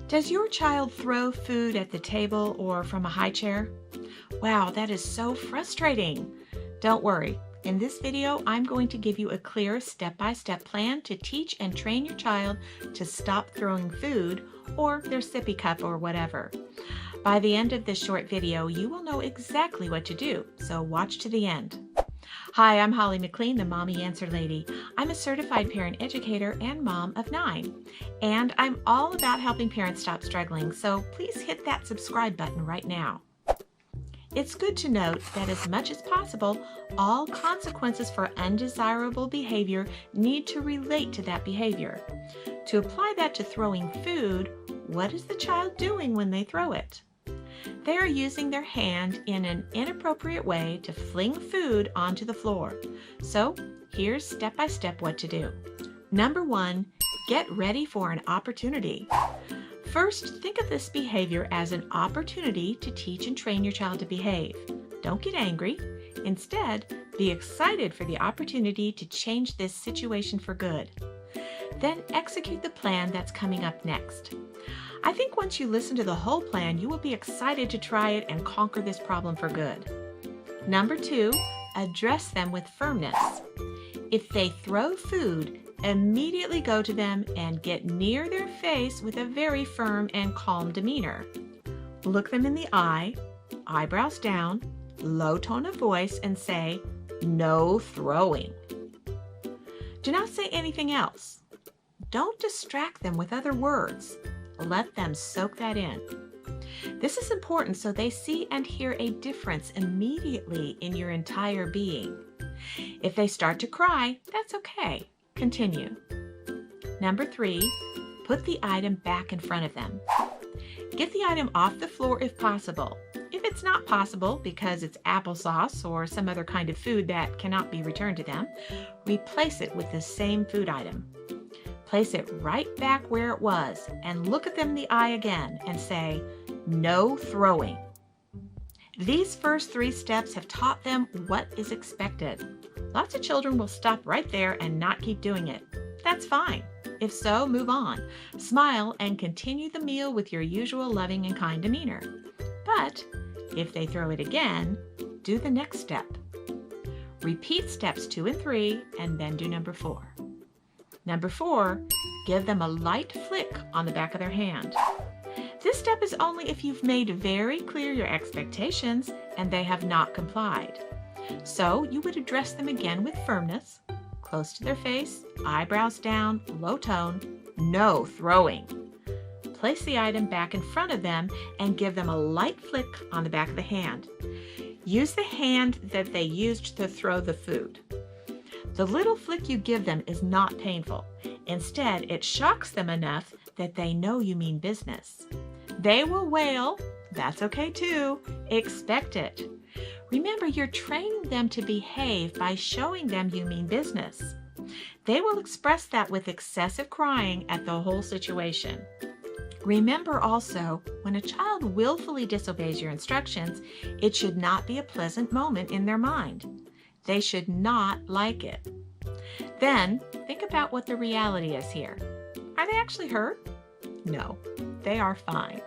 Does your child throw food at the table or from a high chair? Wow, that is so frustrating. Don't worry. In this video, I'm going to give you a clear step-by-step plan to teach and train your child to stop throwing food or their sippy cup or whatever. By the end of this short video, you will know exactly what to do, so watch to the end. Hi, I'm Holly McLean, the Mommy Answer Lady. I'm a certified parent educator and mom of 9. And I'm all about helping parents stop struggling, so please hit that subscribe button right now. It's good to note that as much as possible, all consequences for undesirable behavior need to relate to that behavior. To apply that to throwing food, what is the child doing when they throw it? They are using their hand in an inappropriate way to fling food onto the floor. So here's step-by-step what to do. Number 1, get ready for an opportunity. First, think of this behavior as an opportunity to teach and train your child to behave. Don't get angry. Instead, be excited for the opportunity to change this situation for good. Then execute the plan that's coming up next. I think once you listen to the whole plan, you will be excited to try it and conquer this problem for good. Number 2, address them with firmness. If they throw food, immediately go to them and get near their face with a very firm and calm demeanor. Look them in the eye, eyebrows down, low tone of voice, and say, "No throwing." Do not say anything else. Don't distract them with other words. Let them soak that in. This is important so they see and hear a difference immediately in your entire being. If they start to cry, that's okay. Continue. Number 3, put the item back in front of them. Get the item off the floor if possible. If it's not possible because it's applesauce or some other kind of food that cannot be returned to them, replace it with the same food item. Place it right back where it was and look at them in the eye again and say, "No throwing." These first 3 steps have taught them what is expected. Lots of children will stop right there and not keep doing it. That's fine. If so, move on. Smile and continue the meal with your usual loving and kind demeanor. But if they throw it again, do the next step. Repeat steps 2 and 3 and then do number 4. Number 4, give them a light flick on the back of their hand. This step is only if you've made very clear your expectations and they have not complied. So you would address them again with firmness, close to their face, eyebrows down, low tone, "No throwing." Place the item back in front of them and give them a light flick on the back of the hand. Use the hand that they used to throw the food. The little flick you give them is not painful. Instead, it shocks them enough that they know you mean business. They will wail. That's okay too. Expect it. Remember, you're training them to behave by showing them you mean business. They will express that with excessive crying at the whole situation. Remember also, when a child willfully disobeys your instructions, it should not be a pleasant moment in their mind. They should not like it. Then, think about what the reality is here. Are they actually hurt? No, they are fine.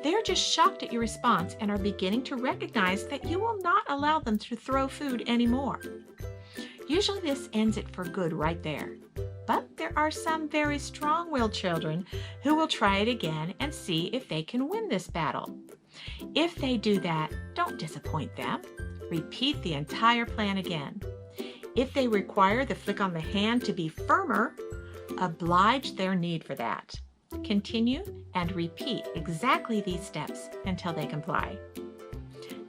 They are just shocked at your response and are beginning to recognize that you will not allow them to throw food anymore. Usually this ends it for good right there. But there are some very strong-willed children who will try it again and see if they can win this battle. If they do that, don't disappoint them. Repeat the entire plan again. If they require the flick on the hand to be firmer, oblige their need for that. Continue and repeat exactly these steps until they comply.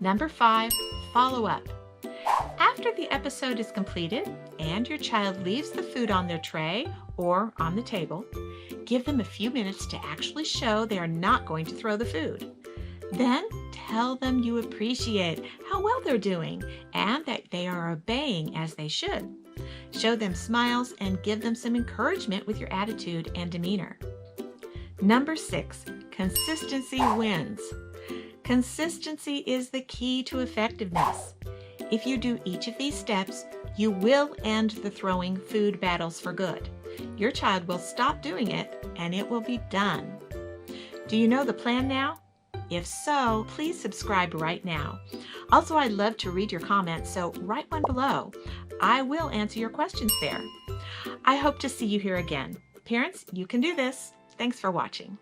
Number 5, follow up. After the episode is completed and your child leaves the food on their tray or on the table, give them a few minutes to actually show they are not going to throw the food. Then tell them you appreciate how well they're doing and that they are obeying as they should. Show them smiles and give them some encouragement with your attitude and demeanor. Number 6, consistency wins. Consistency is the key to effectiveness. If you do each of these steps, you will end the throwing food battles for good. Your child will stop doing it and it will be done. Do you know the plan now? If so, please subscribe right now. Also, I'd love to read your comments, so write one below. I will answer your questions there. I hope to see you here again. Parents, you can do this. Thanks for watching.